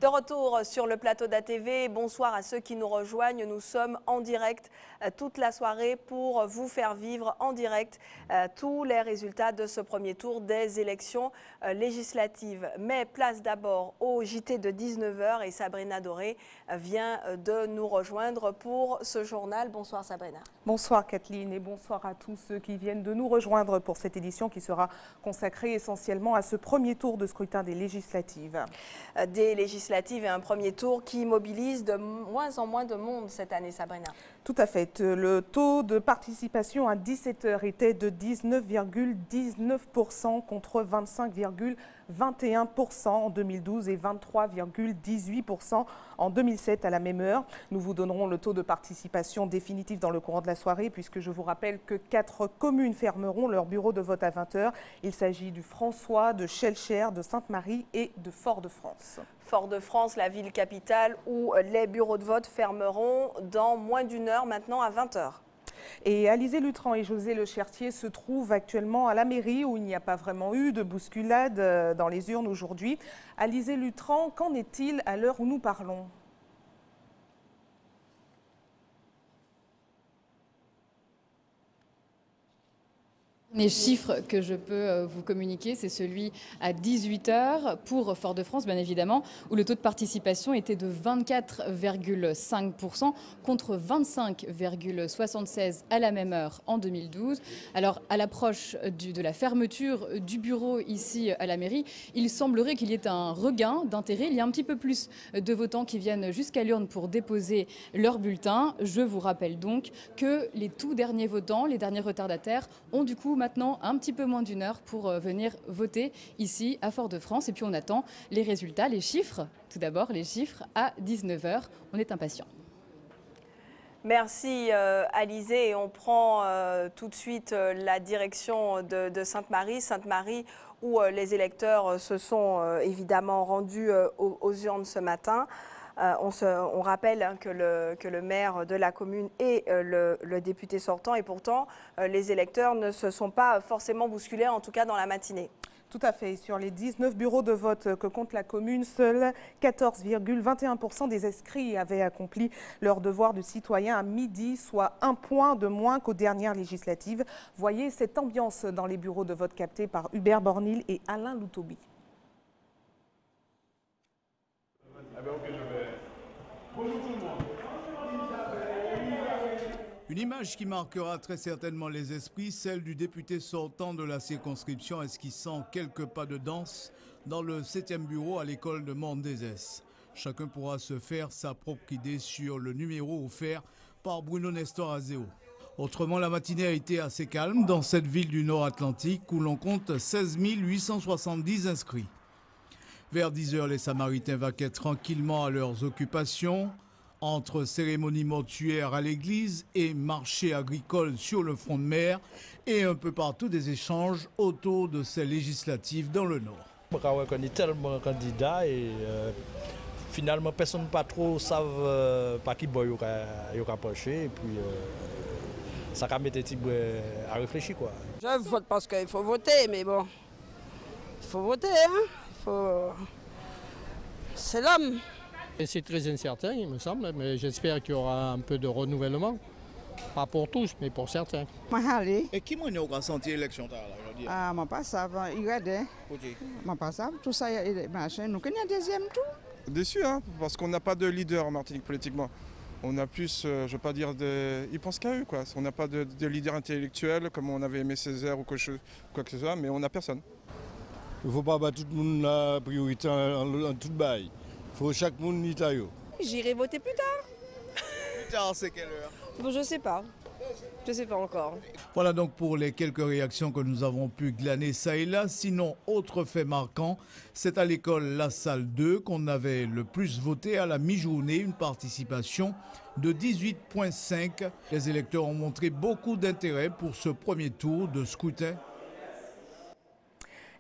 De retour sur le plateau d'ATV, bonsoir à ceux qui nous rejoignent. Nous sommes en direct toute la soirée pour vous faire vivre en direct tous les résultats de ce premier tour des élections législatives. Mais place d'abord au JT de 19h et Sabrina Doré vient de nous rejoindre pour ce journal. Bonsoir Sabrina. Bonsoir Kathleen et bonsoir à tous ceux qui viennent de nous rejoindre pour cette édition qui sera consacrée essentiellement à ce premier tour de scrutin des législatives. Des législatives et un premier tour qui mobilise de moins en moins de monde cette année, Sabrina. Tout à fait. Le taux de participation à 17h était de 19,19% contre 25,21% en 2012 et 23,18% en 2007 à la même heure. Nous vous donnerons le taux de participation définitif dans le courant de la soirée puisque je vous rappelle que 4 communes fermeront leur bureau de vote à 20h. Il s'agit du François, de Schellcher, de Sainte-Marie et de Fort-de-France. Fort-de-France, la ville capitale où les bureaux de vote fermeront dans moins d'une heure maintenant à 20h. Et Alizé Lutran et José Le Chertier se trouvent actuellement à la mairie où il n'y a pas vraiment eu de bousculade dans les urnes aujourd'hui. Alizé Lutran, qu'en est-il à l'heure où nous parlons ? Les chiffres que je peux vous communiquer, c'est celui à 18h pour Fort-de-France, bien évidemment, où le taux de participation était de 24,5% contre 25,76% à la même heure en 2012. Alors, à l'approche de la fermeture du bureau ici à la mairie, il semblerait qu'il y ait un regain d'intérêt. Il y a un petit peu plus de votants qui viennent jusqu'à l'urne pour déposer leur bulletin. Je vous rappelle donc que les tout derniers votants, les derniers retardataires, ont du coup maintenant un petit peu moins d'une heure pour venir voter ici à Fort-de-France. Et puis on attend les résultats, les chiffres. Tout d'abord, les chiffres à 19h. On est impatients. Merci Alizé. Et on prend tout de suite la direction de Sainte-Marie. Sainte-Marie où les électeurs se sont évidemment rendus aux urnes ce matin. On rappelle que le maire de la commune est le député sortant et pourtant les électeurs ne se sont pas forcément bousculés, en tout cas dans la matinée. Tout à fait. Sur les 19 bureaux de vote que compte la commune, seuls 14,21% des inscrits avaient accompli leur devoir de citoyen à midi, soit 1 point de moins qu'aux dernières législatives. Voyez cette ambiance dans les bureaux de vote captés par Hubert Bornil et Alain Loutobi. Une image qui marquera très certainement les esprits, celle du député sortant de la circonscription esquissant quelques pas de danse dans le 7e bureau à l'école de Mordésès. Chacun pourra se faire sa propre idée sur le numéro offert par Bruno Nestor Azéo. Autrement, la matinée a été assez calme dans cette ville du Nord-Atlantique où l'on compte 16 870 inscrits. Vers 10h, les Samaritains vaquaient tranquillement à leurs occupations, entre cérémonies mortuaires à l'église et marchés agricoles sur le front de mer et un peu partout des échanges autour de ces législatives dans le Nord. On connaît tellement de candidats et finalement personne pas trop savent par qui boy il approché et puis ça a mis à réfléchir quoi. Je vote parce qu'il faut voter mais bon, il faut voter hein. C'est l'homme. C'est très incertain, il me semble, mais j'espère qu'il y aura un peu de renouvellement. Pas pour tous, mais pour certains. Allez. Et qui m'a senti l'élection aujourd'hui? Ah, je pas ça, il regarde. Je pas ça, tout ça, machin. Nous connaissons un deuxième tour. Déçu, hein, parce qu'on n'a pas de leader en Martinique politiquement. On a plus, je ne veux pas dire, ils pensent qu'à eux, quoi. On n'a pas de leader intellectuel, comme on avait aimé Césaire ou quoi que ce soit, mais on n'a personne. Il ne faut pas battre tout le monde la priorité en tout bail. Il faut chaque monde y taille. J'irai voter plus tard. Plus tard, c'est quelle heure? Bon, je sais pas. Je sais pas encore. Voilà donc pour les quelques réactions que nous avons pu glaner ça et là. Sinon, autre fait marquant, c'est à l'école La Salle 2 qu'on avait le plus voté à la mi-journée, une participation de 18,5. Les électeurs ont montré beaucoup d'intérêt pour ce premier tour de scrutin.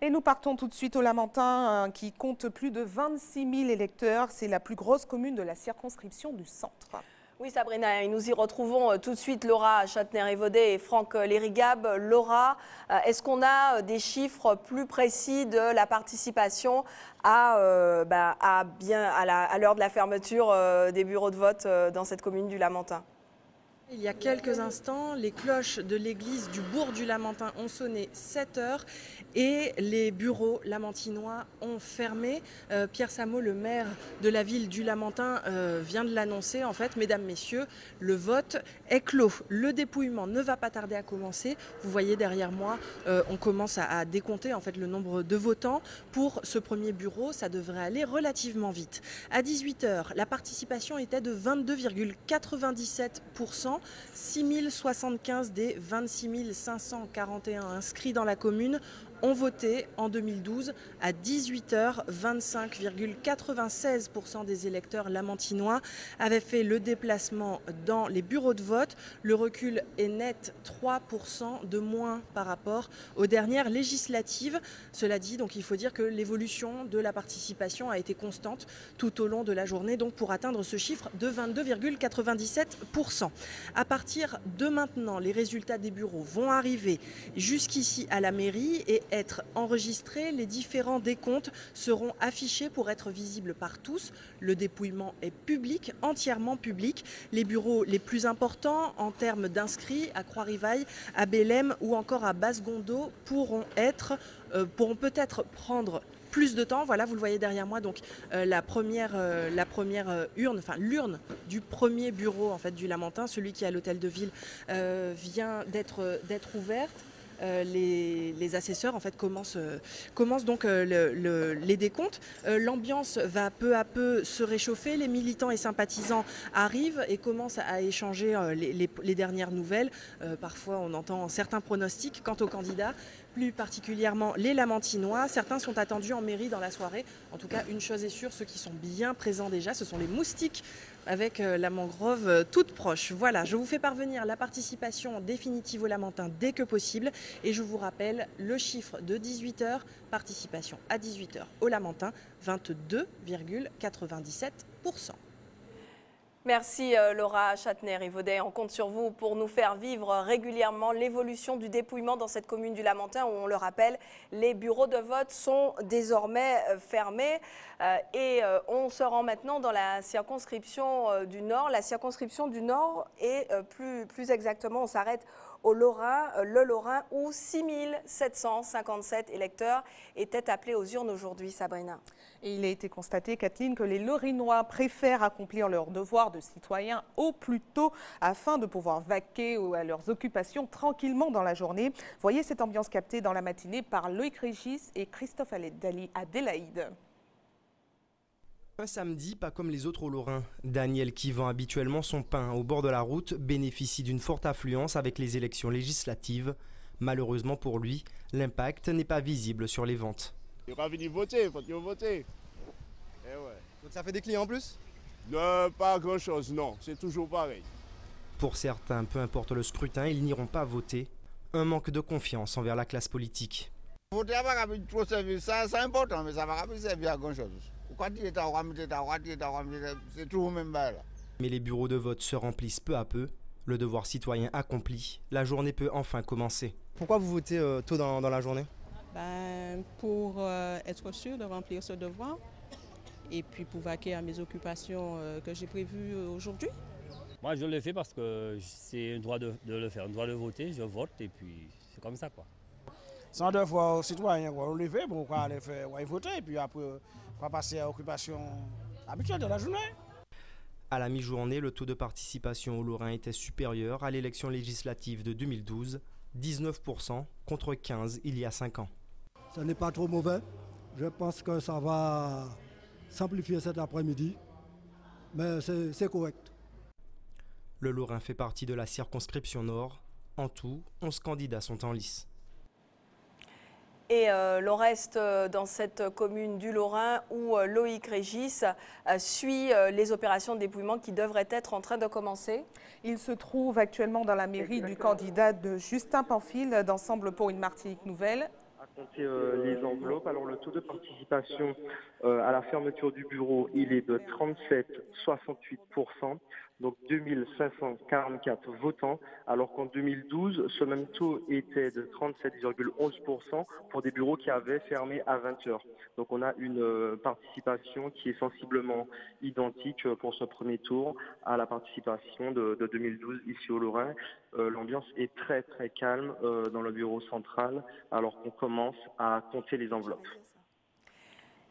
Et nous partons tout de suite au Lamentin qui compte plus de 26 000 électeurs. C'est la plus grosse commune de la circonscription du centre. Oui, Sabrina, et nous y retrouvons tout de suite Laura Chatner-Evaudet et Franck Lérigab. Laura, est-ce qu'on a des chiffres plus précis de la participation à l'heure de la fermeture des bureaux de vote dans cette commune du Lamentin? Il y a quelques instants, les cloches de l'église du bourg du Lamentin ont sonné 7 heures et les bureaux lamentinois ont fermé. Pierre Samo, le maire de la ville du Lamentin, vient de l'annoncer. En fait, mesdames, messieurs, le vote est clos. Le dépouillement ne va pas tarder à commencer. Vous voyez derrière moi, on commence à décompter en fait le nombre de votants. Pour ce premier bureau, ça devrait aller relativement vite. À 18 heures, la participation était de 22,97%. 6 075 des 26 541 inscrits dans la commune ont voté en 2012. À 18h, 25,96% des électeurs lamentinois avaient fait le déplacement dans les bureaux de vote. Le recul est net, 3% de moins par rapport aux dernières législatives. Cela dit, donc il faut dire que l'évolution de la participation a été constante tout au long de la journée, donc pour atteindre ce chiffre de 22,97%. À partir de maintenant, les résultats des bureaux vont arriver jusqu'ici à la mairie et être enregistrés. Les différents décomptes seront affichés pour être visibles par tous. Le dépouillement est public, entièrement public. Les bureaux les plus importants en termes d'inscrits à Croix-Rivaille, à Bélem ou encore à Basse-Gondo pourront peut-être prendre plus de temps. Voilà, vous le voyez derrière moi, donc la première urne, enfin l'urne du premier bureau en fait du Lamentin, celui qui est à l'hôtel de ville, vient d'être ouverte. Les assesseurs en fait commencent donc les décomptes. L'ambiance va peu à peu se réchauffer. Les militants et sympathisants arrivent et commencent à échanger les dernières nouvelles. Parfois on entend certains pronostics quant aux candidats, plus particulièrement les Lamentinois. Certains sont attendus en mairie dans la soirée. En tout cas, une chose est sûre, ceux qui sont bien présents déjà, ce sont les moustiques avec la mangrove toute proche. Voilà, je vous fais parvenir la participation définitive au Lamentin dès que possible. Et je vous rappelle le chiffre de 18h, participation à 18h au Lamentin, 22,97%. Merci Laura Chatner-Evaudet. On compte sur vous pour nous faire vivre régulièrement l'évolution du dépouillement dans cette commune du Lamentin où, on le rappelle, les bureaux de vote sont désormais fermés. On se rend maintenant dans la circonscription du Nord. La circonscription du Nord est plus exactement, on s'arrête au Lorrain, le Lorrain, où 6 757 électeurs étaient appelés aux urnes aujourd'hui, Sabrina. Et il a été constaté, Kathleen, que les Lorrainois préfèrent accomplir leur devoir de citoyen au plus tôt afin de pouvoir vaquer à leurs occupations tranquillement dans la journée. Voyez cette ambiance captée dans la matinée par Loïc Régis et Christophe Adélaïde. Un samedi, pas comme les autres au Lorrain. Daniel, qui vend habituellement son pain au bord de la route, bénéficie d'une forte affluence avec les élections législatives. Malheureusement pour lui, l'impact n'est pas visible sur les ventes. Il faut venir voter, il faut voter. Eh ouais. Donc ça fait des clients en plus? Pas grand-chose, non. C'est toujours pareil. Pour certains, peu importe le scrutin, ils n'iront pas voter. Un manque de confiance envers la classe politique. Voter n'a pas trop servi, c'est important, mais ça ne va pas servir à grand-chose. C'est toujours même là. Mais les bureaux de vote se remplissent peu à peu. Le devoir citoyen accompli, la journée peut enfin commencer. Pourquoi vous votez tôt dans la journée? Pour être sûr de remplir ce devoir et puis pour vaquer à mes occupations que j'ai prévues aujourd'hui. Moi je le fais parce que c'est un droit de le faire, un droit de voter, je vote et puis c'est comme ça quoi. C'est un devoir aux citoyens, on le fait pour aller voter et puis après on va passer à l'occupation habituelle de la journée. À la mi-journée, le taux de participation au Lorrain était supérieur à l'élection législative de 2012, 19% contre 15% il y a 5 ans. Ce n'est pas trop mauvais. Je pense que ça va simplifier cet après-midi, mais c'est correct. Le Lorrain fait partie de la circonscription Nord. En tout, 11 candidats sont en lice. Et l'on reste dans cette commune du Lorrain où Loïc Régis suit les opérations de dépouillement qui devraient être en train de commencer. Il se trouve actuellement dans la mairie du candidat de Justin Pamphile d'Ensemble pour une Martinique nouvelle. À compter les enveloppes, alors le taux de participation À la fermeture du bureau, il est de 37,68%, donc 2544 votants, alors qu'en 2012, ce même taux était de 37,11% pour des bureaux qui avaient fermé à 20 heures. Donc on a une participation qui est sensiblement identique pour ce premier tour à la participation de 2012 ici au Lorrain. L'ambiance est très très calme dans le bureau central alors qu'on commence à compter les enveloppes.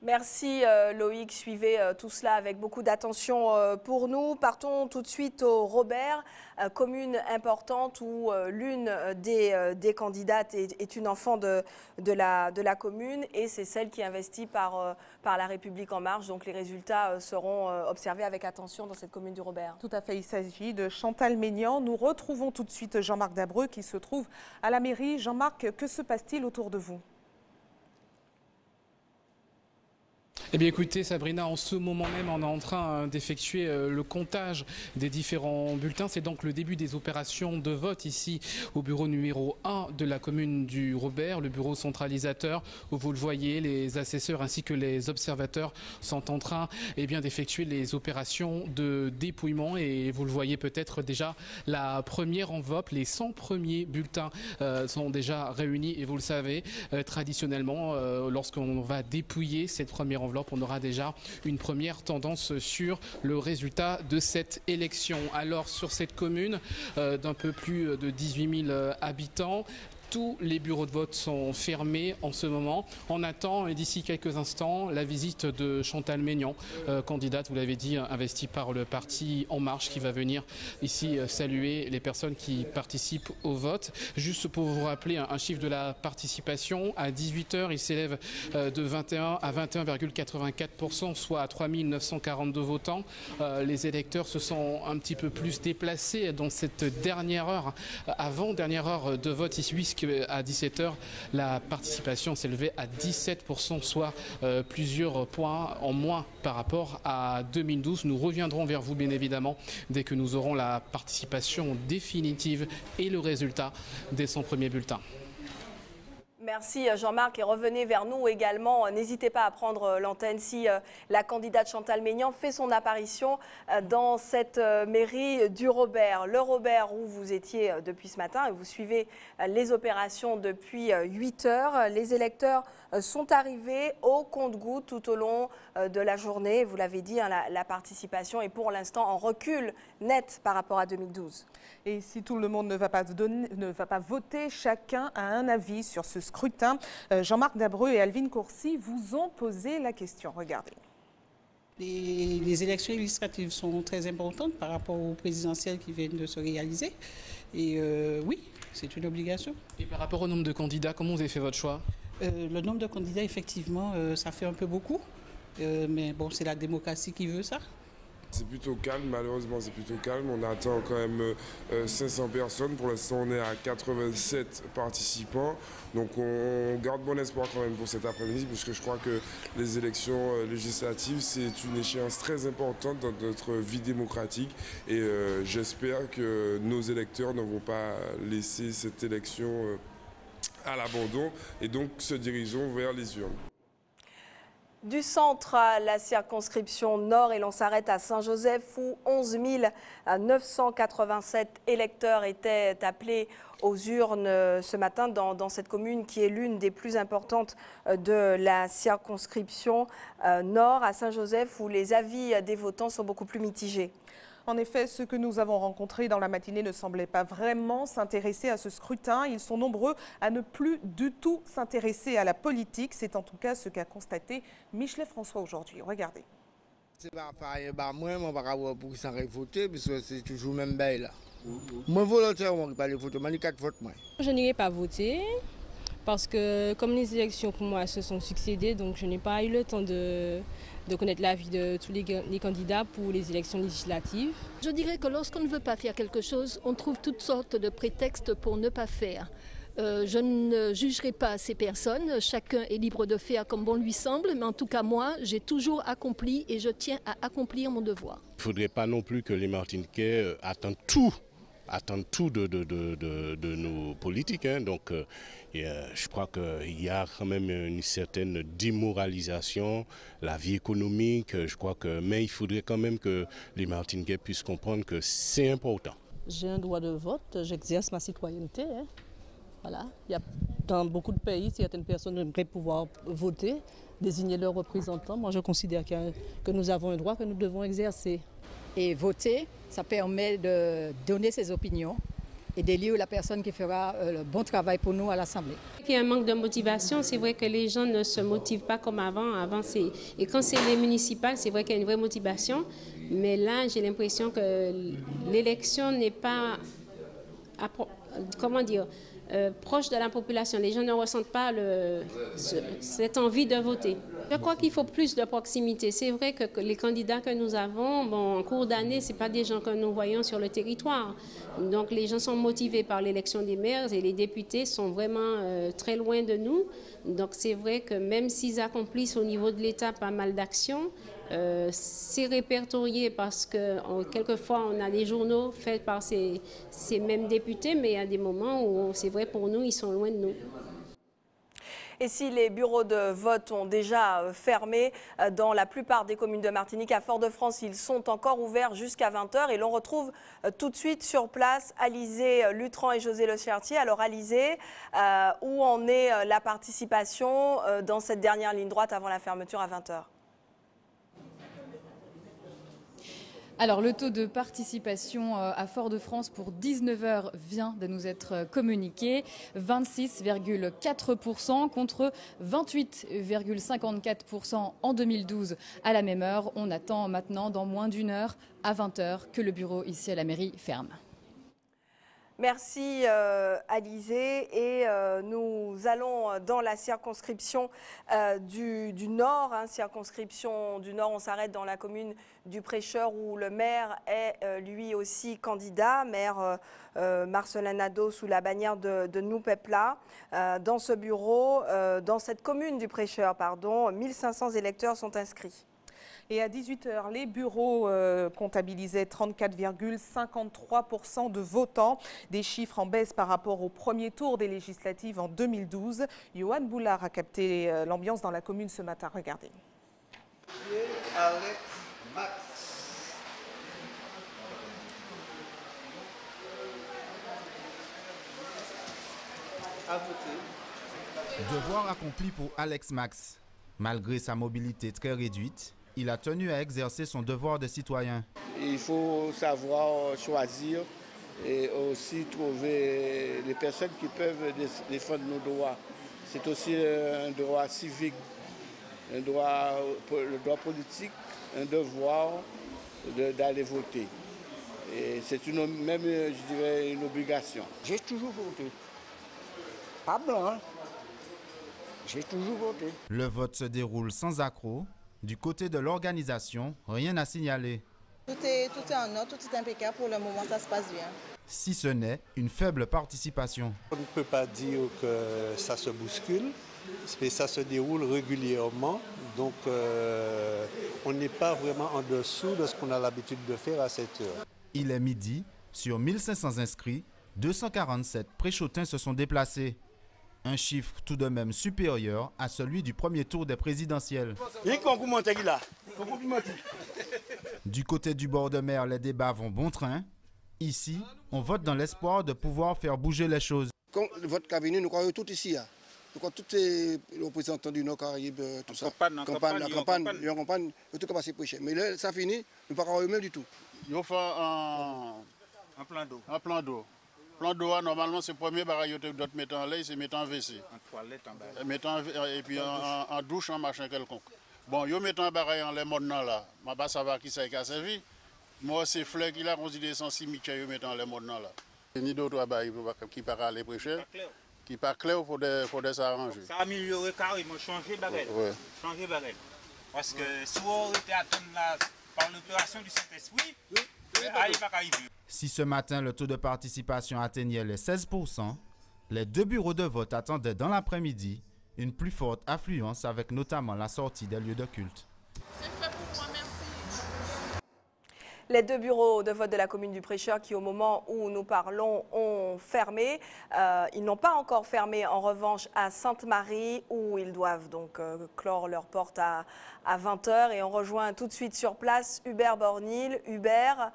Merci Loïc, suivez tout cela avec beaucoup d'attention pour nous. Partons tout de suite au Robert, commune importante où l'une des candidates est une enfant de la commune et c'est celle qui est investie par La République En Marche. Donc les résultats seront observés avec attention dans cette commune du Robert. Tout à fait, il s'agit de Chantal Maignan. Nous retrouvons tout de suite Jean-Marc Dabreu qui se trouve à la mairie. Jean-Marc, que se passe-t-il autour de vous ? Eh bien écoutez Sabrina, en ce moment même on est en train d'effectuer le comptage des différents bulletins. C'est donc le début des opérations de vote ici au bureau numéro 1 de la commune du Robert, le bureau centralisateur où vous le voyez, les assesseurs ainsi que les observateurs sont en train d'effectuer les opérations de dépouillement et vous le voyez peut-être déjà la première enveloppe, les 100 premiers bulletins sont déjà réunis et vous le savez, traditionnellement lorsqu'on va dépouiller cette première enveloppe, on aura déjà une première tendance sur le résultat de cette élection. Alors sur cette commune d'un peu plus de 18 000 habitants, tous les bureaux de vote sont fermés en ce moment. On attend d'ici quelques instants la visite de Chantal Maignan, candidate, vous l'avez dit, investie par le parti En Marche, qui va venir ici saluer les personnes qui participent au vote. Juste pour vous rappeler un chiffre de la participation, à 18 h, il s'élève de 21 à 21,84%, soit à 3 942 votants. Les électeurs se sont un petit peu plus déplacés dans cette dernière heure, avant-dernière heure de vote ici, puisque à 17 h, la participation s'élevait à 17%, soit plusieurs points en moins par rapport à 2012. Nous reviendrons vers vous, bien évidemment, dès que nous aurons la participation définitive et le résultat des 100 premiers bulletins. Merci Jean-Marc et revenez vers nous également. N'hésitez pas à prendre l'antenne si la candidate Chantal Maignan fait son apparition dans cette mairie du Robert. Le Robert où vous étiez depuis ce matin et vous suivez les opérations depuis 8 h. Les électeurs sont arrivés au compte-gouttes tout au long de la journée. Vous l'avez dit, la participation est pour l'instant en recul net par rapport à 2012. Et si tout le monde ne va pas voter, chacun a un avis sur ce scrutin. Jean-Marc Dabreu et Alvin Courcy vous ont posé la question. Regardez. Les élections législatives sont très importantes par rapport aux présidentielles qui viennent de se réaliser. Et oui, c'est une obligation. Et par rapport au nombre de candidats, comment vous avez fait votre choix ? Le nombre de candidats, effectivement, ça fait un peu beaucoup. Mais bon, c'est la démocratie qui veut ça. C'est plutôt calme, malheureusement c'est plutôt calme. On attend quand même 500 personnes. Pour l'instant on est à 87 participants. Donc on garde bon espoir quand même pour cet après-midi, puisque je crois que les élections législatives c'est une échéance très importante dans notre vie démocratique. Et j'espère que nos électeurs ne vont pas laisser cette élection à l'abandon et donc se dirigeront vers les urnes. Du centre à la circonscription nord et l'on s'arrête à Saint-Joseph où 11 987 électeurs étaient appelés aux urnes ce matin dans cette commune qui est l'une des plus importantes de la circonscription nord à Saint-Joseph où les avis des votants sont beaucoup plus mitigés. En effet, ceux que nous avons rencontrés dans la matinée ne semblaient pas vraiment s'intéresser à ce scrutin. Ils sont nombreux à ne plus du tout s'intéresser à la politique. C'est en tout cas ce qu'a constaté Michelet François aujourd'hui. Regardez. C'est pas pareil, moi, je ne vais pas pour ça voter, parce que c'est toujours même belle là. Moi, volontairement, je ne vais pas voter, mais 4 votes. Je n'irai pas voter. Parce que comme les élections pour moi se sont succédées, donc je n'ai pas eu le temps de connaître l'avis de tous les candidats pour les élections législatives. Je dirais que lorsqu'on ne veut pas faire quelque chose, on trouve toutes sortes de prétextes pour ne pas faire. Je ne jugerai pas ces personnes, chacun est libre de faire comme bon lui semble, mais en tout cas moi, j'ai toujours accompli et je tiens à accomplir mon devoir. Il ne faudrait pas non plus que les Martiniquais attendent tout attendent tout de nos politiques. Hein. Donc je crois qu'il y a quand même une certaine démoralisation, la vie économique, mais il faudrait quand même que les Martiniquais puissent comprendre que c'est important. J'ai un droit de vote, j'exerce ma citoyenneté. Hein. Voilà. Il y a, dans beaucoup de pays, certaines personnes aimeraient pouvoir voter, désigner leurs représentants. Moi, je considère que nous avons un droit que nous devons exercer. Et voter, ça permet de donner ses opinions et d'élire la personne qui fera le bon travail pour nous à l'Assemblée. Il y a un manque de motivation, c'est vrai que les gens ne se motivent pas comme avant. Et quand c'est les municipales, c'est vrai qu'il y a une vraie motivation. Mais là, j'ai l'impression que l'élection n'est pas, proche de la population. Les gens ne ressentent pas cette envie de voter. Je crois qu'il faut plus de proximité. C'est vrai que les candidats que nous avons, en cours d'année, ce n'est pas des gens que nous voyons sur le territoire. Donc les gens sont motivés par l'élection des maires et les députés sont vraiment très loin de nous. Donc c'est vrai que même s'ils accomplissent au niveau de l'État pas mal d'actions, c'est répertorié parce que quelquefois on a des journaux faits par ces mêmes députés, mais il y a des moments où c'est vrai pour nous, ils sont loin de nous. Et si les bureaux de vote ont déjà fermé dans la plupart des communes de Martinique, à Fort-de-France, ils sont encore ouverts jusqu'à 20h. Et l'on retrouve tout de suite sur place Alizé Lutran et José Le Chartier. Alors Alizé, où en est la participation dans cette dernière ligne droite avant la fermeture à 20h? Alors, le taux de participation à Fort-de-France pour 19h vient de nous être communiqué. 26,4% contre 28,54% en 2012 à la même heure. On attend maintenant dans moins d'une heure à 20h que le bureau ici à la mairie ferme. Merci Alizé, et nous allons dans la circonscription du Nord. Circonscription du Nord, on s'arrête dans la commune du Prêcheur où le maire est lui aussi candidat, maire Marcelin Nadeau sous la bannière de Nous Pepla. Dans ce bureau, dans cette commune du Prêcheur, 1500 électeurs sont inscrits. Et à 18h, les bureaux comptabilisaient 34,53% de votants, des chiffres en baisse par rapport au premier tour des législatives en 2012. Yohan Boulard a capté l'ambiance dans la commune ce matin. Regardez. Devoir accompli pour Alex Max. Malgré sa mobilité très réduite, il a tenu à exercer son devoir de citoyen. Il faut savoir choisir et aussi trouver les personnes qui peuvent défendre nos droits. C'est aussi un droit civique, le droit politique, un devoir d'aller voter. Et c'est même, je dirais, une obligation. J'ai toujours voté. Pas blanc, j'ai toujours voté. Le vote se déroule sans accroc. Du côté de l'organisation, rien à signaler. Tout est en ordre, tout est impeccable. Pour le moment, ça se passe bien. Si ce n'est une faible participation. On ne peut pas dire que ça se bouscule, mais ça se déroule régulièrement. Donc, on n'est pas vraiment en dessous de ce qu'on a l'habitude de faire à cette heure. Il est midi. Sur 1500 inscrits, 247 préchotins se sont déplacés. Un chiffre tout de même supérieur à celui du premier tour des présidentielles. Du côté du bord de mer, les débats vont bon train. Ici, on vote dans l'espoir de pouvoir faire bouger les choses. Quand le vote cabinet, nous croyons tout ici. Nous croyons tous les représentants du Nord-Caraïbe, tout ça. La campagne, tout comme c'est prêché. Mais là, ça finit, nous ne parlons pas eux-mêmes du tout. Ils font un plan d'eau. Un plan d'eau. Plan d'eau, normalement, c'est le premier barrage que d'autres mettent en lait, c'est mettre en WC. En toilette, en bas. Et puis en douche, en machin quelconque. Bon, ils mettent en barrage en lait maintenant là. Je ne sais pas savoir qui ça a servi. Moi, c'est fleurs qui a considéré sans si ils mettent en lait maintenant là. Ni d'autres barrages qui parlent à les prêcher. Qui pas clair, il faut s'arranger. Ça a amélioré carrément, changer barrage. Ouais. Changer barrage. Parce que si on était attendu là par l'opération du Saint-Esprit, si ce matin le taux de participation atteignait les 16%, les deux bureaux de vote attendaient dans l'après-midi une plus forte affluence avec notamment la sortie des lieux de culte. Les 2 bureaux de vote de la commune du Prêcheur qui, au moment où nous parlons, ont fermé. Ils n'ont pas encore fermé, en revanche, à Sainte-Marie, où ils doivent donc clore leurs portes à 20h. Et on rejoint tout de suite sur place Hubert Bornil. Hubert,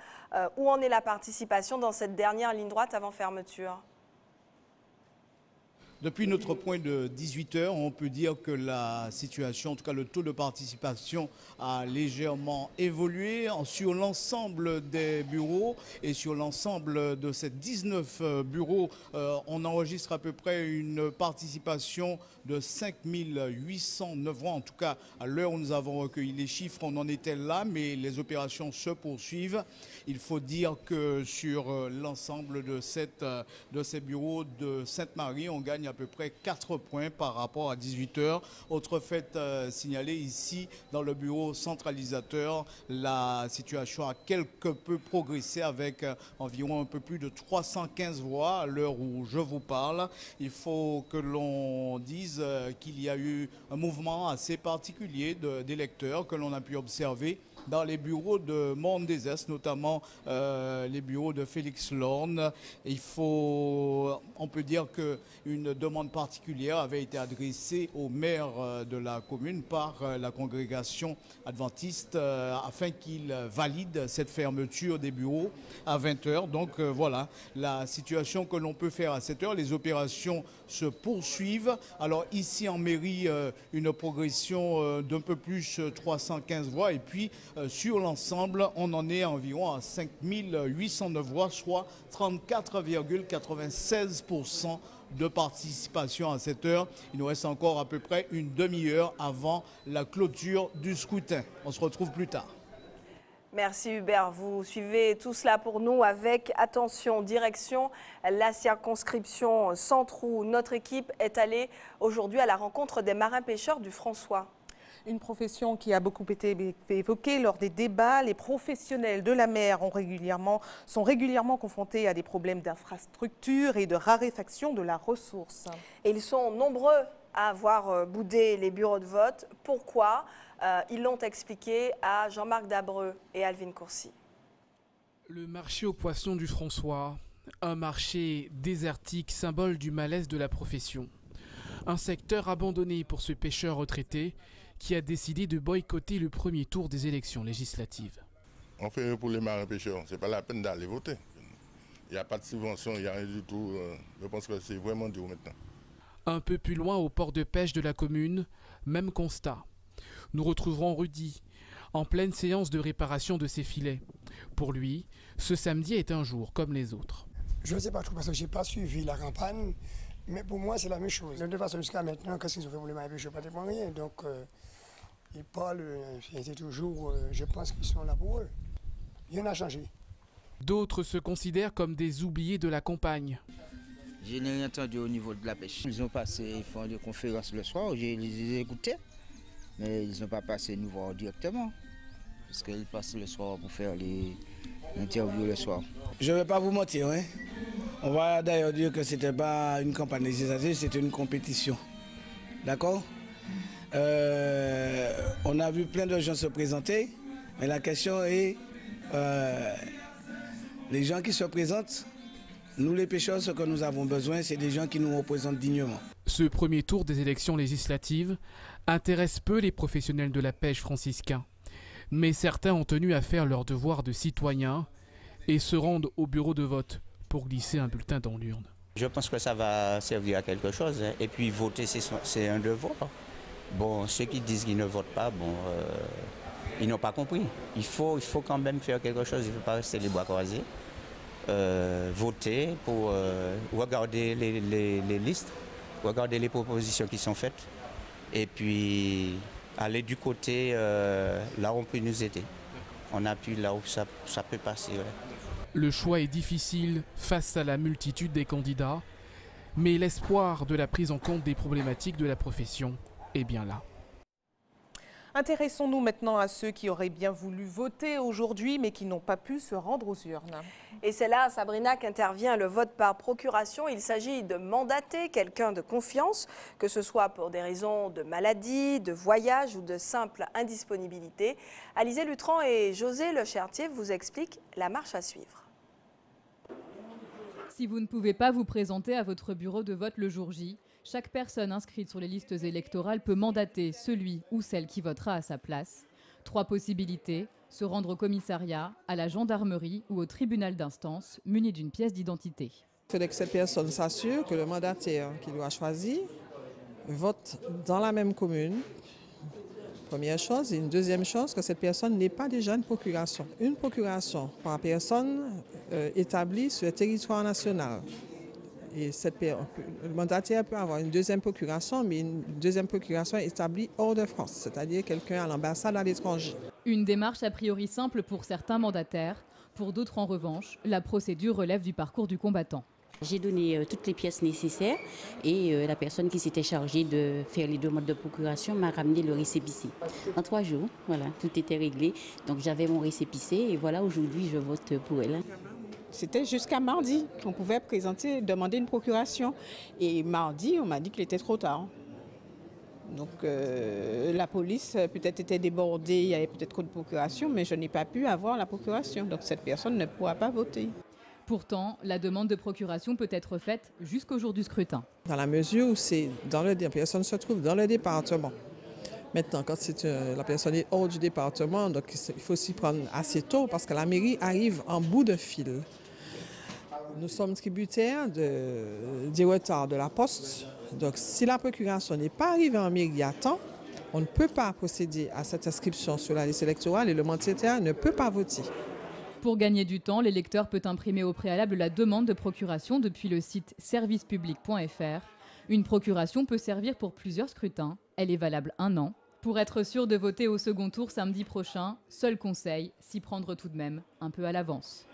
où en est la participation dans cette dernière ligne droite avant fermeture ? Depuis notre point de 18h, on peut dire que la situation, en tout cas le taux de participation a légèrement évolué sur l'ensemble des bureaux et sur l'ensemble de ces 19 bureaux, on enregistre à peu près une participation de 5809 voix. En tout cas, à l'heure où nous avons recueilli les chiffres, on en était là, mais les opérations se poursuivent. Il faut dire que sur l'ensemble de ces bureaux de Sainte-Marie, on gagne à peu près 4 points par rapport à 18h. Autre fait signalé ici, dans le bureau centralisateur, la situation a quelque peu progressé avec environ un peu plus de 315 voix à l'heure où je vous parle. Il faut que l'on dise qu'il y a eu un mouvement assez particulier d'électeurs que l'on a pu observer dans les bureaux de Monde-des-Est, notamment les bureaux de Félix Lorne. On peut dire qu'une demande particulière avait été adressée au maire de la commune par la congrégation adventiste afin qu'il valide cette fermeture des bureaux à 20h. Donc voilà la situation que l'on peut faire à cette heure. Les opérations se poursuivent. Alors ici en mairie, une progression d'un peu plus 315 voix et puis sur l'ensemble, on en est environ à 5809 voix, soit 34,96% de participation à cette heure. Il nous reste encore à peu près une demi-heure avant la clôture du scrutin. On se retrouve plus tard. Merci Hubert, vous suivez tout cela pour nous avec attention, direction la circonscription Centre où notre équipe est allée aujourd'hui à la rencontre des marins-pêcheurs du François. Une profession qui a beaucoup été évoquée lors des débats. Les professionnels de la mer sont régulièrement confrontés à des problèmes d'infrastructure et de raréfaction de la ressource. Et ils sont nombreux à avoir boudé les bureaux de vote. Pourquoi ? Ils l'ont expliqué à Jean-Marc Dabreux et Alvin Courcy. Le marché aux poissons du François, un marché désertique, symbole du malaise de la profession. Un secteur abandonné pour ce pêcheur retraité qui a décidé de boycotter le premier tour des élections législatives. On fait pour les marins-pêcheurs, c'est pas la peine d'aller voter. Il n'y a pas de subvention, il n'y a rien du tout. Je pense que c'est vraiment dur maintenant. Un peu plus loin, au port de pêche de la commune, même constat. Nous retrouverons Rudy, en pleine séance de réparation de ses filets. Pour lui, ce samedi est un jour comme les autres. Je ne sais pas trop parce que je n'ai pas suivi la campagne, mais pour moi c'est la même chose. De toute façon, jusqu'à maintenant, qu'est-ce qu'ils ont fait pour les marins-pêcheurs? Pas de rien. Donc, ils parlent, c'est toujours, je pense qu'ils sont là pour eux. Rien n'a changé. D'autres se considèrent comme des oubliés de la campagne. Je n'ai rien entendu au niveau de la pêche. Ils ont passé, ils font des conférences le soir, je les ai écoutés, mais ils n'ont pas passé nous voir directement. Parce qu'ils passent le soir pour faire les interviews le soir. Je ne vais pas vous mentir, hein. On va d'ailleurs dire que ce n'était pas une campagne législative, c'était une compétition. D'accord? On a vu plein de gens se présenter, mais la question est, les gens qui se présentent, nous les pêcheurs, ce que nous avons besoin, c'est des gens qui nous représentent dignement. Ce premier tour des élections législatives intéresse peu les professionnels de la pêche franciscains. Mais certains ont tenu à faire leur devoir de citoyens et se rendent au bureau de vote pour glisser un bulletin dans l'urne. Je pense que ça va servir à quelque chose. Hein. Et puis voter, c'est un devoir. Bon, ceux qui disent qu'ils ne votent pas, ils n'ont pas compris. Il faut quand même faire quelque chose, il ne faut pas rester les bras croisés. Voter pour regarder les listes, regarder les propositions qui sont faites et puis aller du côté là où on peut nous aider. On appuie là où ça peut passer. Ouais. Le choix est difficile face à la multitude des candidats, mais l'espoir de la prise en compte des problématiques de la profession est bien là. Intéressons-nous maintenant à ceux qui auraient bien voulu voter aujourd'hui, mais qui n'ont pas pu se rendre aux urnes. Et c'est là, Sabrina, qu'intervient le vote par procuration. Il s'agit de mandater quelqu'un de confiance, que ce soit pour des raisons de maladie, de voyage ou de simple indisponibilité. Alizé Lutran et José Lechertier vous expliquent la marche à suivre. Si vous ne pouvez pas vous présenter à votre bureau de vote le jour J, chaque personne inscrite sur les listes électorales peut mandater celui ou celle qui votera à sa place. 3 possibilités, se rendre au commissariat, à la gendarmerie ou au tribunal d'instance, muni d'une pièce d'identité. Il faudrait que cette personne s'assure que le mandataire qu'il doit choisir vote dans la même commune. Première chose. Et une deuxième chose, que cette personne n'ait pas déjà une procuration. Une procuration par personne établie sur le territoire national. Et le mandataire peut avoir une deuxième procuration, mais une deuxième procuration établie hors de France, c'est-à-dire quelqu'un à l'ambassade à l'étranger. Une démarche a priori simple pour certains mandataires. Pour d'autres, en revanche, la procédure relève du parcours du combattant. J'ai donné toutes les pièces nécessaires et la personne qui s'était chargée de faire les demandes de procuration m'a ramené le récépissé. En 3 jours, voilà, tout était réglé. Donc j'avais mon récépissé et voilà, aujourd'hui je vote pour elle. C'était jusqu'à mardi qu'on pouvait demander une procuration. Et mardi, on m'a dit qu'il était trop tard. Donc la police peut-être était débordée, il y avait peut-être trop de procuration, mais je n'ai pas pu avoir la procuration. Donc cette personne ne pourra pas voter. Pourtant, la demande de procuration peut être faite jusqu'au jour du scrutin. Dans la mesure où la personne se trouve dans le département. Maintenant, quand la personne est hors du département, donc il faut s'y prendre assez tôt parce que la mairie arrive en bout de fil. Nous sommes tributaires des retards de la poste. Donc si la procuration n'est pas arrivée en mairie à temps, on ne peut pas procéder à cette inscription sur la liste électorale et le mandataire ne peut pas voter. Pour gagner du temps, l'électeur peut imprimer au préalable la demande de procuration depuis le site servicepublic.fr. Une procuration peut servir pour plusieurs scrutins. Elle est valable 1 an. Pour être sûr de voter au second tour samedi prochain, seul conseil, s'y prendre tout de même un peu à l'avance.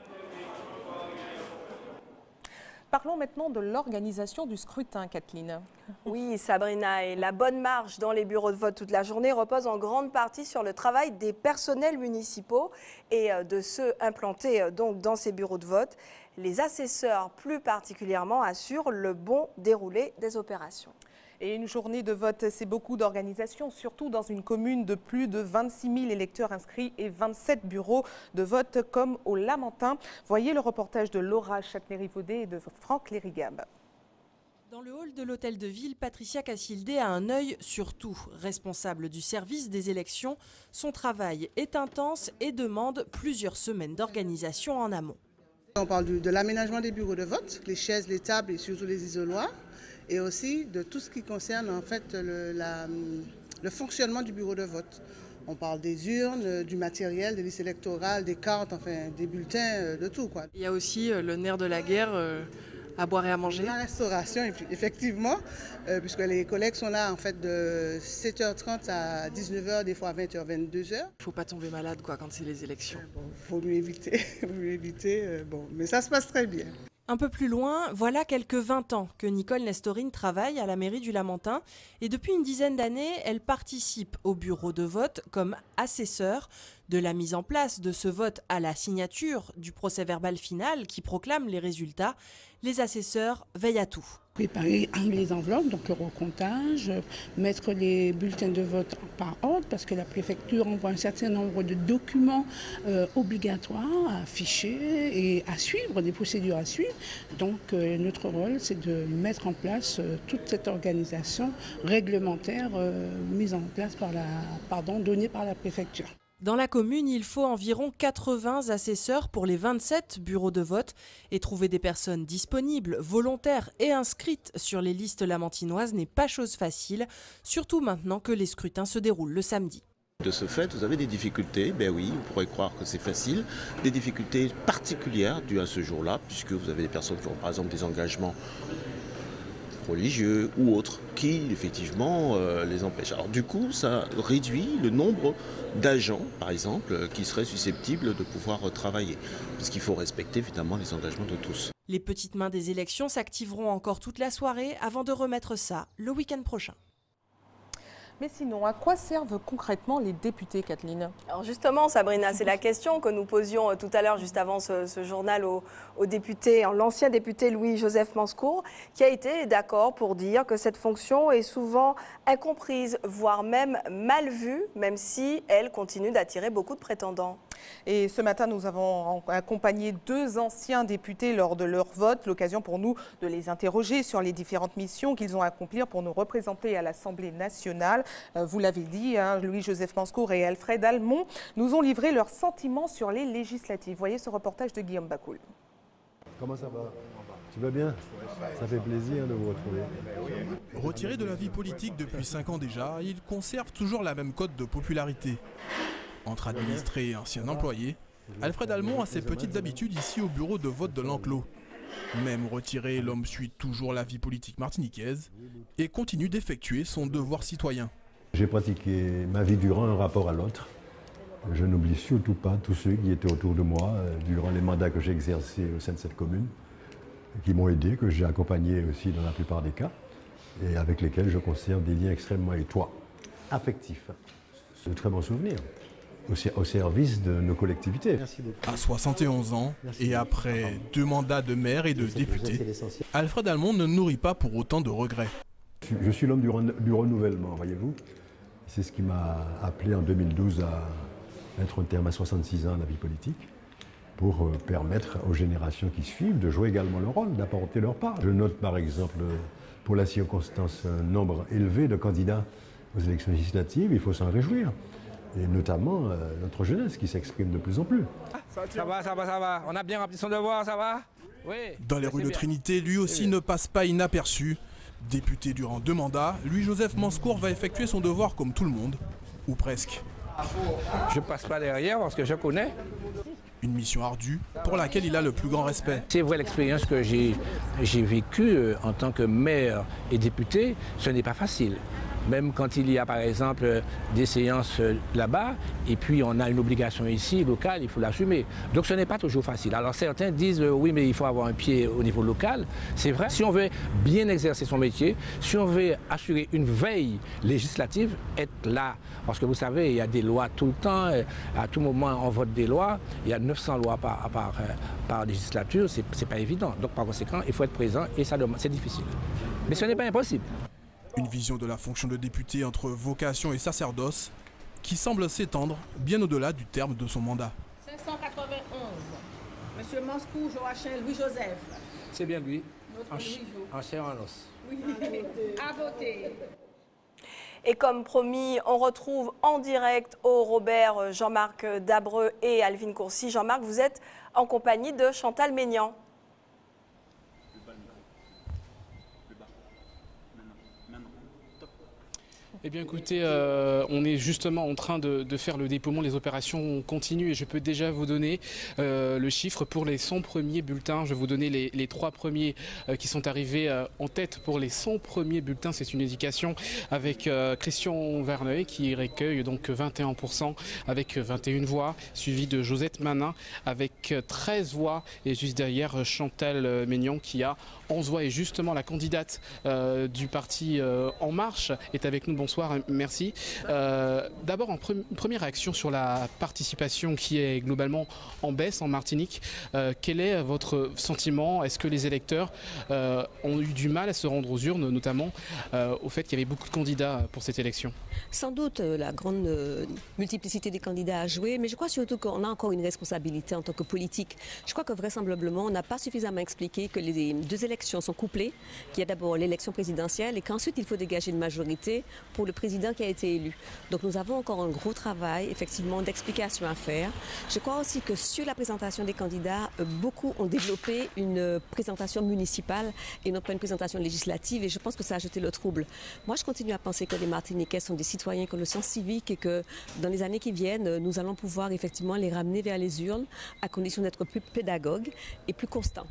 Parlons maintenant de l'organisation du scrutin, Kathleen. Oui, Sabrina, et la bonne marche dans les bureaux de vote toute la journée repose en grande partie sur le travail des personnels municipaux et de ceux implantés donc dans ces bureaux de vote. Les assesseurs, plus particulièrement, assurent le bon déroulé des opérations. Et une journée de vote, c'est beaucoup d'organisation, surtout dans une commune de plus de 26 000 électeurs inscrits et 27 bureaux de vote comme au Lamentin. Voyez le reportage de Laura Châtenay-Rivaudet et de Franck Lérigab. Dans le hall de l'hôtel de ville, Patricia Cassildé a un œil sur tout. Responsable du service des élections, son travail est intense et demande plusieurs semaines d'organisation en amont. On parle de l'aménagement des bureaux de vote, les chaises, les tables et surtout les isoloirs. Et aussi de tout ce qui concerne en fait le fonctionnement du bureau de vote. On parle des urnes, du matériel, des listes électorales, des cartes, enfin des bulletins, de tout, quoi. Il y a aussi le nerf de la guerre, à boire et à manger. La restauration, effectivement, puisque les collègues sont là en fait de 7h30 à 19h, des fois à 20h, 22h. Il ne faut pas tomber malade quoi, quand c'est les élections. Bon, faut mieux éviter, bon, mais ça se passe très bien. Un peu plus loin, voilà quelques 20 ans que Nicole Nestorine travaille à la mairie du Lamentin et depuis une dizaine d'années, elle participe au bureau de vote comme assesseur. De la mise en place de ce vote à la signature du procès-verbal final qui proclame les résultats, les assesseurs veillent à tout. Préparer les enveloppes, donc le recomptage, mettre les bulletins de vote par ordre parce que la préfecture envoie un certain nombre de documents obligatoires à afficher et à suivre, des procédures à suivre. Donc notre rôle, c'est de mettre en place toute cette organisation réglementaire mise en place donnée par la préfecture. Dans la commune, il faut environ 80 assesseurs pour les 27 bureaux de vote et trouver des personnes disponibles, volontaires et inscrites sur les listes lamentinoises n'est pas chose facile, surtout maintenant que les scrutins se déroulent le samedi. De ce fait, vous avez des difficultés, ben oui, on pourrait croire que c'est facile, des difficultés particulières dues à ce jour-là, puisque vous avez des personnes qui ont par exemple des engagements religieux ou autres qui effectivement les empêchent. Alors du coup ça réduit le nombre d'agents par exemple qui seraient susceptibles de pouvoir travailler parce qu'il faut respecter évidemment les engagements de tous. Les petites mains des élections s'activeront encore toute la soirée avant de remettre ça le week-end prochain. Mais sinon, à quoi servent concrètement les députés, Kathleen? Alors justement, Sabrina, c'est la question que nous posions tout à l'heure, juste avant ce journal, au député, l'ancien député Louis-Joseph Manscour, qui a été d'accord pour dire que cette fonction est souvent incomprise, voire même mal vue, même si elle continue d'attirer beaucoup de prétendants. Et ce matin, nous avons accompagné 2 anciens députés lors de leur vote, l'occasion pour nous de les interroger sur les différentes missions qu'ils ont à accomplir pour nous représenter à l'Assemblée nationale. Vous l'avez dit, Louis-Joseph Manscour et Alfred Almond nous ont livré leurs sentiments sur les législatives. Voyez ce reportage de Guillaume Bacoul. Comment ça va? Tu vas bien? Ça fait plaisir de vous retrouver. Retiré de la vie politique depuis 5 ans déjà, il conserve toujours la même cote de popularité. Entre administré et ancien employé, Alfred Almond a ses petites habitudes ici au bureau de vote de l'enclos. Même retiré, l'homme suit toujours la vie politique martiniquaise et continue d'effectuer son devoir citoyen. J'ai pratiqué ma vie durant un rapport à l'autre. Je n'oublie surtout pas tous ceux qui étaient autour de moi durant les mandats que j'ai exercés au sein de cette commune, qui m'ont aidé, que j'ai accompagné aussi dans la plupart des cas, et avec lesquels je conserve des liens extrêmement étroits, affectifs. De très bons souvenirs. Au service de nos collectivités. À 71 ans, et après 2 mandats de maire et de député, Alfred Almond ne nourrit pas pour autant de regrets. Je suis l'homme du renouvellement, voyez-vous. C'est ce qui m'a appelé en 2012 à mettre un terme à 66 ans à la vie politique, pour permettre aux générations qui suivent de jouer également leur rôle, d'apporter leur part. Je note par exemple, pour la circonstance, un nombre élevé de candidats aux élections législatives, il faut s'en réjouir. Et notamment notre jeunesse qui s'exprime de plus en plus. Ça va. On a bien rempli son devoir, ça va? Oui. Dans les rues de Trinité, lui aussi ne passe pas inaperçu. Député durant 2 mandats, Louis-Joseph Manscour va effectuer son devoir comme tout le monde, ou presque. Je passe pas derrière parce que je connais. Une mission ardue pour laquelle il a le plus grand respect. C'est vrai, l'expérience que j'ai vécue en tant que maire et député, ce n'est pas facile. Même quand il y a par exemple des séances là-bas, et puis on a une obligation ici, locale, il faut l'assumer. Donc ce n'est pas toujours facile. Alors certains disent oui, mais il faut avoir un pied au niveau local. C'est vrai, si on veut bien exercer son métier, si on veut assurer une veille législative, être là. Parce que vous savez, il y a des lois tout le temps, à tout moment on vote des lois, il y a 900 lois par législature, c'est pas évident. Donc par conséquent, il faut être présent et c'est difficile. Mais ce n'est pas impossible. Une vision de la fonction de député entre vocation et sacerdoce qui semble s'étendre bien au-delà du terme de son mandat. 591. Monsieur Manscour, Joachim, Louis-Joseph. C'est bien lui. En chair en os. Oui. À voter. Et comme promis, on retrouve en direct au Robert Jean-Marc Dabreux et Alvin Courcy. Jean-Marc, vous êtes en compagnie de Chantal Maignan. Eh bien écoutez, on est justement en train de faire le dépouillement, les opérations continuent et je peux déjà vous donner le chiffre pour les 100 premiers bulletins. Je vais vous donner les 3 premiers qui sont arrivés en tête pour les 100 premiers bulletins. C'est une éducation avec Christian Verneuil qui recueille donc 21% avec 21 voix, suivi de Josette Manin avec 13 voix et juste derrière Chantal Maignan qui a 11 voix et justement la candidate du parti En Marche est avec nous. Bonsoir, merci. D'abord, première réaction sur la participation qui est globalement en baisse en Martinique. Quel est votre sentiment? Est-ce que les électeurs ont eu du mal à se rendre aux urnes, notamment au fait qu'il y avait beaucoup de candidats pour cette élection? Sans doute, la grande multiplicité des candidats a joué, mais je crois surtout qu'on a encore une responsabilité en tant que politique. Je crois que vraisemblablement, on n'a pas suffisamment expliqué que les 2 élections sont couplées, qu'il y a d'abord l'élection présidentielle et qu'ensuite il faut dégager une majorité pour le président qui a été élu. Donc nous avons encore un gros travail, effectivement, d'explication à faire. Je crois aussi que sur la présentation des candidats, beaucoup ont développé une présentation municipale et non pas une présentation législative et je pense que ça a jeté le trouble. Moi, je continue à penser que les Martiniquais sont des citoyens qui ont le sens civique et que dans les années qui viennent, nous allons pouvoir effectivement les ramener vers les urnes à condition d'être plus pédagogues et plus constants.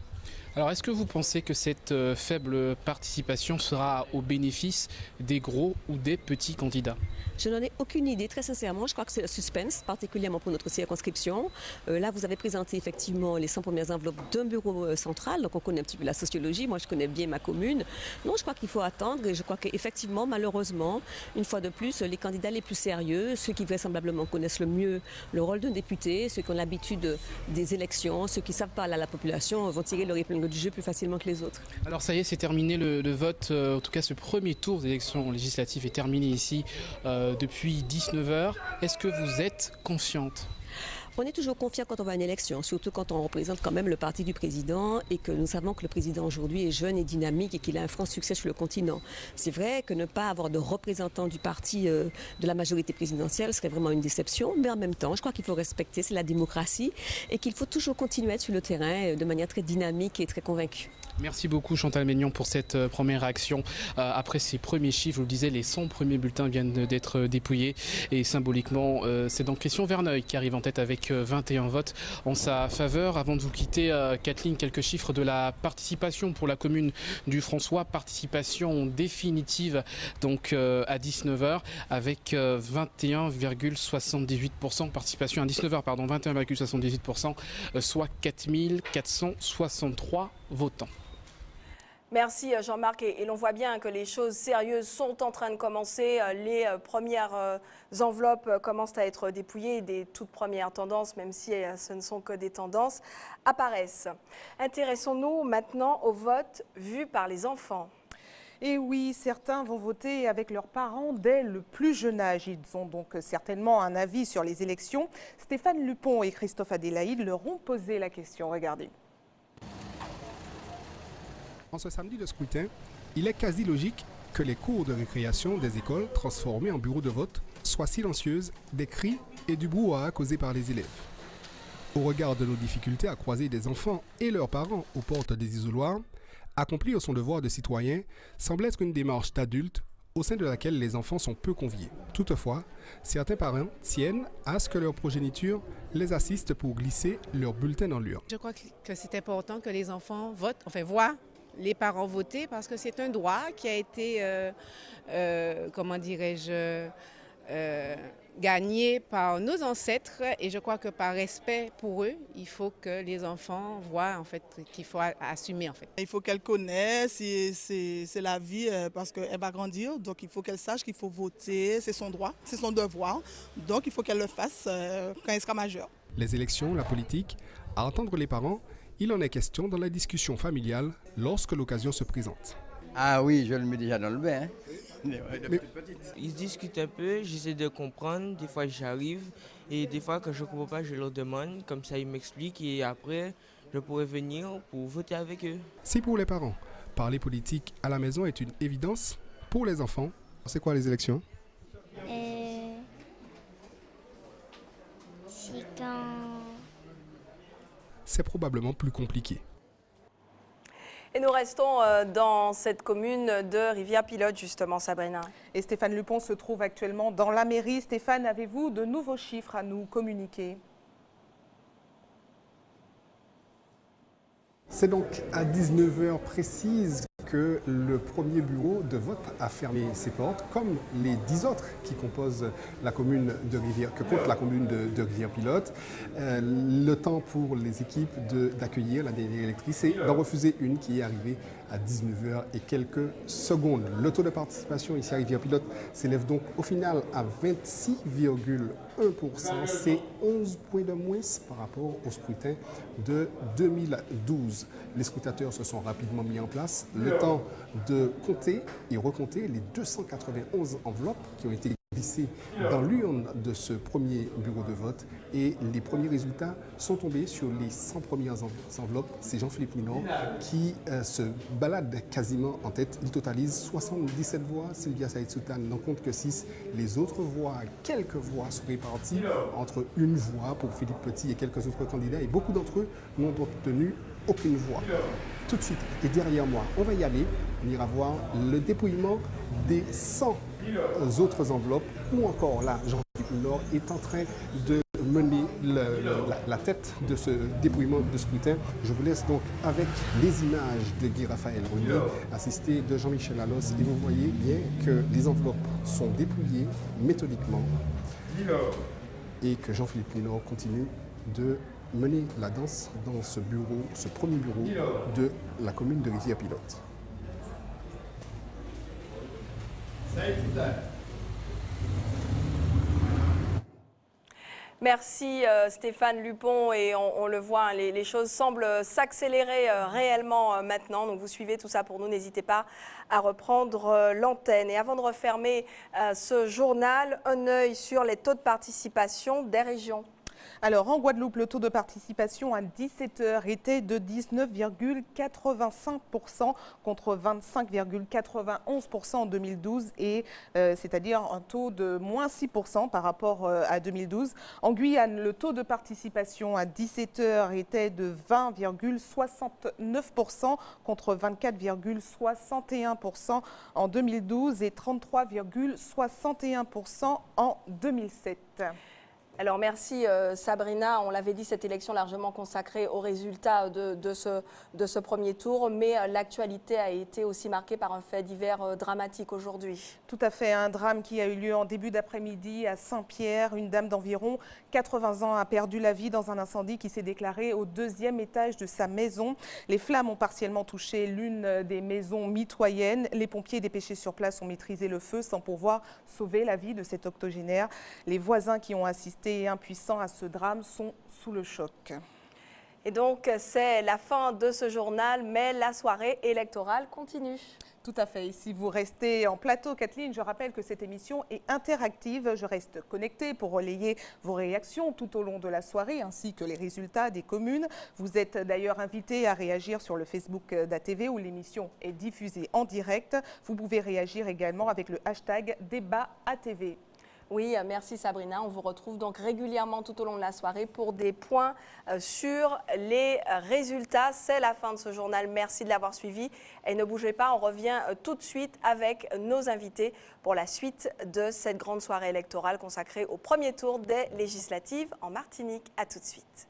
Alors est-ce que vous pensez que cette faible participation sera au bénéfice des gros ou des petits candidats? Je n'en ai aucune idée, très sincèrement. Je crois que c'est le suspense, particulièrement pour notre circonscription. Là, vous avez présenté effectivement les 100 premières enveloppes d'un bureau central, donc on connaît un petit peu la sociologie. Moi, je connais bien ma commune. Non, je crois qu'il faut attendre et je crois qu'effectivement, malheureusement, une fois de plus, les candidats les plus sérieux, ceux qui vraisemblablement connaissent le mieux le rôle d'un député, ceux qui ont l'habitude des élections, ceux qui savent parler à la population, vont tirer leur épingle du jeu plus facilement que les autres. Alors ça y est, c'est terminé le vote. En tout cas, ce premier tour d'élections législatives est terminé ici depuis 19h. Est-ce que vous êtes confiante? On est toujours confiant quand on va à une élection, surtout quand on représente quand même le parti du président et que nous savons que le président aujourd'hui est jeune et dynamique et qu'il a un franc succès sur le continent. C'est vrai que ne pas avoir de représentant du parti de la majorité présidentielle serait vraiment une déception, mais en même temps, je crois qu'il faut respecter, c'est la démocratie et qu'il faut toujours continuer à être sur le terrain de manière très dynamique et très convaincue. Merci beaucoup Chantal Maignan pour cette première réaction. Après ces premiers chiffres, je vous le disais, les 100 premiers bulletins viennent d'être dépouillés et symboliquement, c'est donc Christian Verneuil qui arrive en tête avec 21 votes en sa faveur. Avant de vous quitter, Kathleen, quelques chiffres de la participation pour la commune du François. Participation définitive donc à 19h avec 21,78%. Participation à 19h, pardon, 21,78%, soit 4463 votants. Merci Jean-Marc, et l'on voit bien que les choses sérieuses sont en train de commencer. Les premières enveloppes commencent à être dépouillées, des toutes premières tendances, même si ce ne sont que des tendances, apparaissent. Intéressons-nous maintenant au vote vu par les enfants. Et oui, certains vont voter avec leurs parents dès le plus jeune âge. Ils ont donc certainement un avis sur les élections. Stéphane Lupon et Christophe Adélaïde leur ont posé la question. Regardez. En ce samedi de scrutin, il est quasi logique que les cours de récréation des écoles transformées en bureaux de vote soient silencieuses, des cris et du brouhaha causés par les élèves. Au regard de nos difficultés à croiser des enfants et leurs parents aux portes des isoloirs, accomplir son devoir de citoyen semble être une démarche d'adulte au sein de laquelle les enfants sont peu conviés. Toutefois, certains parents tiennent à ce que leur progéniture les assiste pour glisser leur bulletin dans l'urne. Je crois que c'est important que les enfants votent, voient les parents voter parce que c'est un droit qui a été, comment dirais-je, gagné par nos ancêtres et je crois que par respect pour eux, il faut que les enfants voient en fait qu'il faut assumer en fait. Il faut qu'elle connaisse, c'est la vie parce qu'elle va grandir, donc il faut qu'elle sache qu'il faut voter, c'est son droit, c'est son devoir, donc il faut qu'elle le fasse quand elle sera majeure. Les élections, la politique, à entendre les parents, il en est question dans la discussion familiale lorsque l'occasion se présente. Ah oui, je le mets déjà dans le bain. Ils discutent un peu, j'essaie de comprendre, des fois j'arrive et des fois quand je ne comprends pas, je leur demande, comme ça ils m'expliquent et après je pourrai venir pour voter avec eux. Si pour les parents, parler politique à la maison est une évidence, pour les enfants, c'est quoi les élections? C'est quand... C'est probablement plus compliqué. Et nous restons dans cette commune de Rivière-Pilote, justement, Sabrina. Et Stéphane Lupon se trouve actuellement dans la mairie. Stéphane, avez-vous de nouveaux chiffres à nous communiquer? C'est donc à 19h précise que le premier bureau de vote a fermé ses portes, comme les 10 autres qui composent la commune de Rivière, que compte la commune de Rivière-Pilote. Le temps pour les équipes d'accueillir la dernière électrice et d'en refuser une qui est arrivée à 19h et quelques secondes. Le taux de participation ici à Rivière-Pilote s'élève donc au final à 26,1%. C'est 11 points de moins par rapport au scrutin de 2012. Les scrutateurs se sont rapidement mis en place. Le temps de compter et recompter les 291 enveloppes qui ont été glissées dans l'urne de ce premier bureau de vote. Et les premiers résultats sont tombés sur les 100 premières enveloppes. C'est Jean-Philippe Minor qui se balade quasiment en tête. Il totalise 77 voix. Sylvia Saïd-Soutan n'en compte que 6. Les autres voix, quelques voix sont réparties entre une voix pour Philippe Petit et quelques autres candidats. Et beaucoup d'entre eux n'ont obtenu aucune voix. Tout de suite, et derrière moi, on va y aller. On ira voir le dépouillement des 100 autres enveloppes, ou encore là, Jean-Philippe Minor est en train de mener la tête de ce dépouillement de scrutin. Je vous laisse donc avec les images de Guy Raphaël Rony, assisté de Jean-Michel Allos, et vous voyez bien que les enveloppes sont dépouillées méthodiquement et que Jean-Philippe Linor continue de mener la danse dans ce bureau, ce premier bureau de la commune de Rivière-Pilote. Merci Stéphane Lupon, et on le voit, hein, les choses semblent s'accélérer réellement maintenant. Donc vous suivez tout ça pour nous, n'hésitez pas à reprendre l'antenne. Et avant de refermer ce journal, un œil sur les taux de participation des régions. Alors, en Guadeloupe, le taux de participation à 17h était de 19,85% contre 25,91% en 2012, et c'est-à-dire un taux de moins 6% par rapport à 2012. En Guyane, le taux de participation à 17h était de 20,69% contre 24,61% en 2012 et 33,61% en 2007. Alors merci Sabrina, on l'avait dit, cette élection largement consacrée aux résultats de ce premier tour, mais l'actualité a été aussi marquée par un fait divers dramatique aujourd'hui. Tout à fait, un drame qui a eu lieu en début d'après-midi à Saint-Pierre. Une dame d'environ 80 ans a perdu la vie dans un incendie qui s'est déclaré au 2e étage de sa maison. Les flammes ont partiellement touché l'une des maisons mitoyennes. Les pompiers dépêchés sur place ont maîtrisé le feu sans pouvoir sauver la vie de cet octogénaire. Les voisins qui ont assisté impuissants à ce drame sont sous le choc. Et donc, c'est la fin de ce journal, mais la soirée électorale continue. Tout à fait. Et si vous restez en plateau, Kathleen, je rappelle que cette émission est interactive. Je reste connectée pour relayer vos réactions tout au long de la soirée, ainsi que les résultats des communes. Vous êtes d'ailleurs invité à réagir sur le Facebook d'ATV, où l'émission est diffusée en direct. Vous pouvez réagir également avec le hashtag #DébatATV. Oui, merci Sabrina. On vous retrouve donc régulièrement tout au long de la soirée pour des points sur les résultats. C'est la fin de ce journal. Merci de l'avoir suivi. Et ne bougez pas, on revient tout de suite avec nos invités pour la suite de cette grande soirée électorale consacrée au premier tour des législatives en Martinique. À tout de suite.